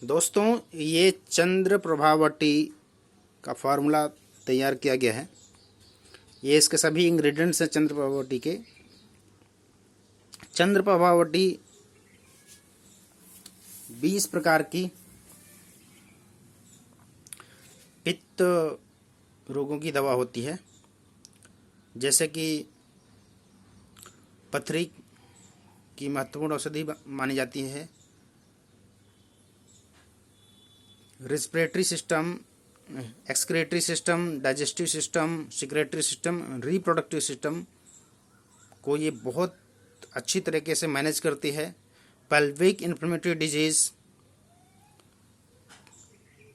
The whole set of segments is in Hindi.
दोस्तों, ये चंद्र प्रभावती का फार्मूला तैयार किया गया है। ये इसके सभी इंग्रेडिएंट्स हैं चंद्र प्रभावती के। चंद्र प्रभावती 20 प्रकार की पित्त रोगों की दवा होती है, जैसे कि पथरी की महत्वपूर्ण औषधि मानी जाती है। Respiratory system, excretory system, digestive system, secretory system, reproductive system को ये बहुत अच्छी तरीके से मैनेज करती है। Pelvic inflammatory disease,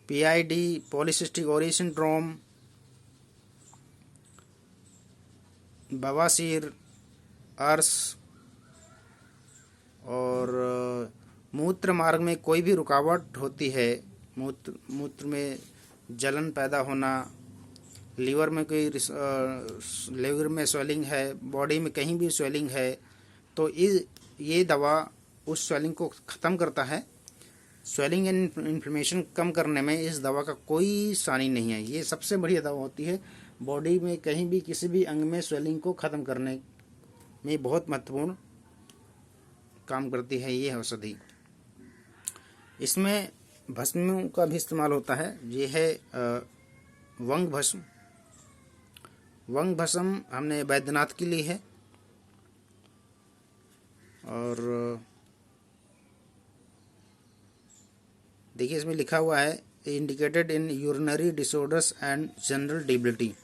PID, polycystic ovary syndrome, बवासीर, अर्श और मूत्र मार्ग में कोई भी रुकावट होती है, मूत्र में जलन पैदा होना, लीवर में लीवर में स्वेलिंग है, बॉडी में कहीं भी स्वेलिंग है, तो ये दवा उस स्वेलिंग को ख़त्म करता है। स्वेलिंग एंड इन्फ्लेमेशन कम करने में इस दवा का कोई सानी नहीं है। ये सबसे बढ़िया दवा होती है। बॉडी में कहीं भी किसी भी अंग में स्वेलिंग को ख़त्म करने में बहुत महत्वपूर्ण काम करती है ये औषधि। इसमें भस्म का भी इस्तेमाल होता है। ये है वंग भस्म। वंग भस्म हमने वैद्यनाथ की ली है और देखिए इसमें लिखा हुआ है indicated in urinary disorders and general debility.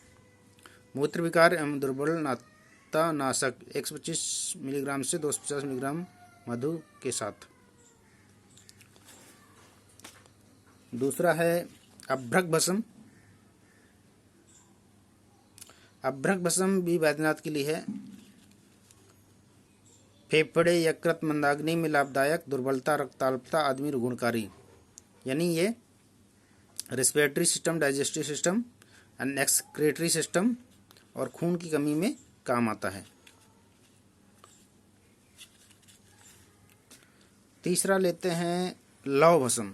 मूत्र विकार एवं दुर्बलता नाशक 125 मिलीग्राम से 250 मिलीग्राम मधु के साथ। दूसरा है अभ्रक भस्म। अभ्रक भस्म भी वैद्यनाथ के लिए है। फेफड़े, यकृत, मंदाग्नि में लाभदायक, दुर्बलता, रक्ताल्पता आदि में गुणकारी। यानी ये respiratory system, digestive system and excretory system और खून की कमी में काम आता है। तीसरा लेते हैं लौह भस्म।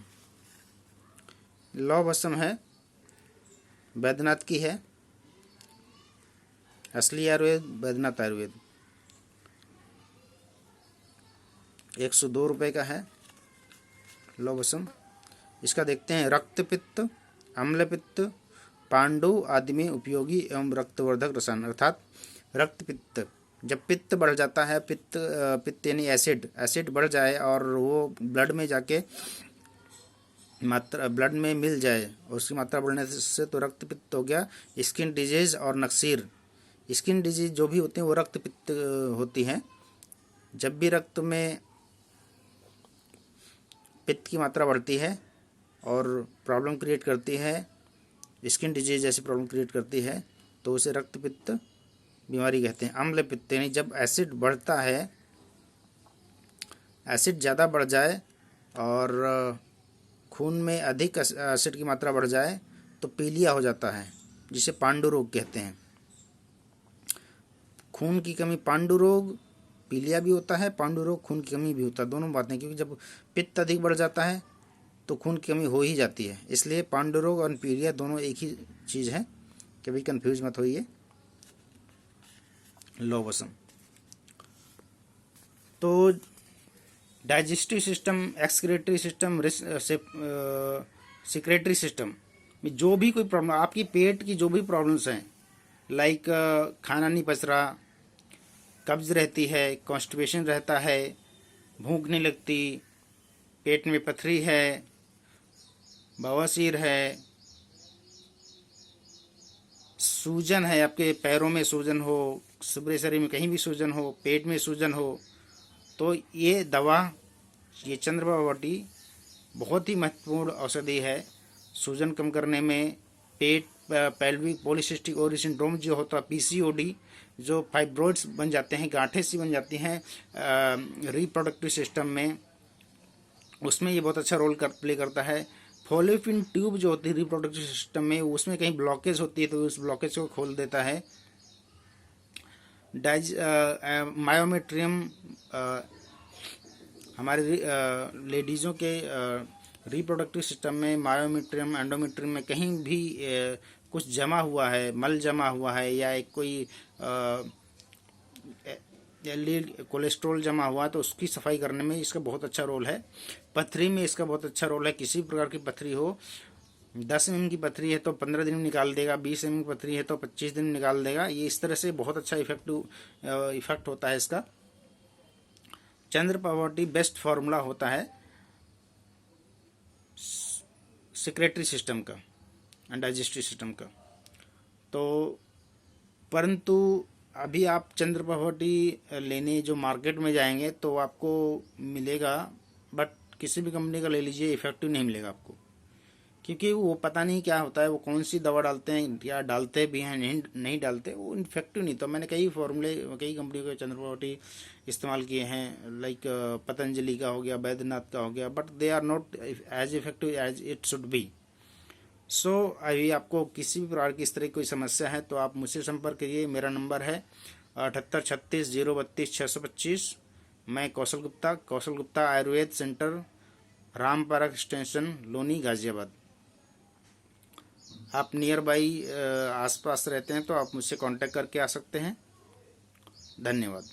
लौह भस्म है वैद्यनाथ की है, असली आयुर्वेद वैद्यनाथ आयुर्वेद। 102 रुपये का है लौह भस्म। इसका देखते हैं रक्त पित्त, अम्ल पित्त, पांडु आदि में उपयोगी एवं रक्तवर्धक रसायन। अर्थात रक्त पित्त, जब पित्त बढ़ जाता है, पित्त यानी एसिड बढ़ जाए और वो ब्लड में जाके मात्रा ब्लड में मिल जाए और उसकी मात्रा बढ़ने से तो रक्त पित्त हो गया। स्किन डिजीज और नक्सीर, स्किन डिजीज जो भी होती हैं वो रक्त पित्त होती हैं। जब भी रक्त में पित्त की मात्रा बढ़ती है और प्रॉब्लम क्रिएट करती है, स्किन डिजीज जैसी प्रॉब्लम क्रिएट करती है, तो उसे रक्त पित्त बीमारी कहते हैं। अम्ल पित्त यानी जब एसिड बढ़ता है, एसिड ज़्यादा बढ़ जाए और खून में अधिक एसिड की मात्रा बढ़ जाए तो पीलिया हो जाता है, जिसे पांडु रोग कहते हैं। खून की कमी, पांडु रोग पीलिया भी होता है, पांडु रोग खून की कमी भी होता है, दोनों बातें। क्योंकि जब पित्त अधिक बढ़ जाता है तो खून की कमी हो ही जाती है, इसलिए पांडु रोग और पीलिया दोनों एक ही चीज़ है, कभी कंफ्यूज मत होइए। लौह भस्म तो digestive system, excretory system, secretory system में जो भी कोई प्रॉब्लम, आपकी पेट की जो भी प्रॉब्लम्स हैं, लाइक खाना नहीं पच रहा, कब्ज रहती है, कॉन्स्टिपेशन रहता है, भूख नहीं लगती, पेट में पथरी है, बवासीर है, सूजन है, आपके पैरों में सूजन हो, पूरे शरीर में कहीं भी सूजन हो, पेट में सूजन हो, तो ये दवा, ये चंद्र प्रभावती बहुत ही महत्वपूर्ण औषधि है सूजन कम करने में। पेट, पेल्विक पॉलीसिस्टिक ओवरी सिंड्रोम जो होता है, पीसीओडी, जो फाइब्रॉइड्स बन जाते हैं, गांठें सी बन जाती हैं रिप्रोडक्टिव सिस्टम में, उसमें ये बहुत अच्छा रोल प्ले करता है। फॉलोपियन ट्यूब जो होती है रिप्रोडक्टिव सिस्टम में, उसमें कहीं ब्लॉकेज होती है तो उस ब्लॉकेज को खोल देता है। मायोमेट्रियम हमारे लेडीज़ों के रिप्रोडक्टिव सिस्टम में, मायोमेट्रियम, एंडोमेट्रियम में कहीं भी कुछ जमा हुआ है, मल जमा हुआ है, या एक कोई एलडीएल कोलेस्ट्रॉल जमा हुआ है, तो उसकी सफाई करने में इसका बहुत अच्छा रोल है। पथरी में इसका बहुत अच्छा रोल है। किसी भी प्रकार की पथरी हो, 10 mm की पथरी है तो 15 दिन में निकाल देगा, 20 mm की पथरी है तो 25 दिन में निकाल देगा। ये इस तरह से बहुत अच्छा इफेक्ट होता है इसका। चंद्रप्रभावटी बेस्ट फार्मूला होता है सिक्रेटरी सिस्टम का एंड डाइजेस्टिव सिस्टम का। तो परंतु अभी आप चंद्रप्रभावटी लेने जो मार्केट में जाएंगे तो आपको मिलेगा, बट किसी भी कंपनी का ले लीजिए, इफेक्टिव नहीं मिलेगा आपको, क्योंकि वो पता नहीं क्या होता है, वो कौन सी दवा डालते हैं, या डालते भी हैं नहीं डालते, वो इफेक्टिव नहीं। तो मैंने कई फॉर्मूले, कई कंपनियों के चंद्रप्रभावटी इस्तेमाल किए हैं, लाइक पतंजलि का हो गया, बैद्यनाथ का हो गया, but they are not as effective as it should be. So अभी आपको किसी भी प्रकार की इस तरह की कोई समस्या है तो आप मुझसे संपर्क करिए। मेरा नंबर है 7836 032 625। मैं Kaushal Gupta Ayurveda centre, Ram park extension, Loni, Ghaziabad. आप नियर बाई आसपास रहते हैं तो आप मुझसे कांटेक्ट करके आ सकते हैं। धन्यवाद।